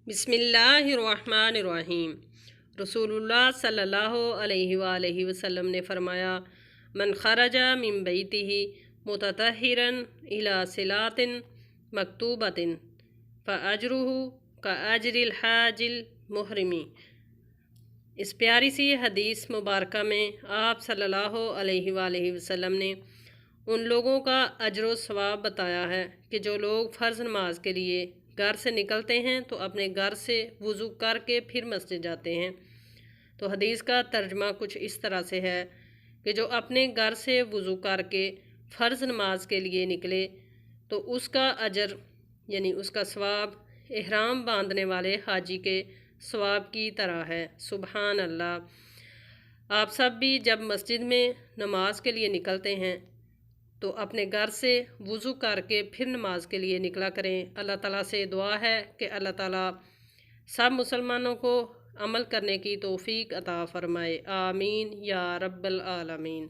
बिस्मिल्लाहिर्रहमानिर्रहीम। रसूलुल्लाह सल्लल्लाहु अलैहि वआलैहि वसल्लम ने फरमाया, मन खरजा मिन बैतिही मुततहिरन इला सिलातिन मकतूबतिन फ़अजरुहु कअजरिल हाजिल मुहरिमी। इस प्यारी सी हदीस मुबारका में आप सल्लल्लाहु अलैहि वआलैहि वसल्लम ने उन लोगों का अजर व सवाब बताया है कि जो लोग फ़र्ज़ नमाज के लिए घर से निकलते हैं तो अपने घर से वज़ू करके फिर मस्जिद जाते हैं। तो हदीस का तर्जमा कुछ इस तरह से है कि जो अपने घर से वज़ू करके फ़र्ज़ नमाज के लिए निकले तो उसका अजर यानी उसका सवाब इहराम बांधने वाले हाजी के सवाब की तरह है। सुबहान अल्लाह। आप सब भी जब मस्जिद में नमाज के लिए निकलते हैं तो अपने घर से वज़ू करके फिर नमाज के लिए निकला करें। अल्लाह ताला से दुआ है कि अल्लाह ताला सब मुसलमानों को अमल करने की तौफीक अता फ़रमाए। आमीन या रब्बल आलमीन।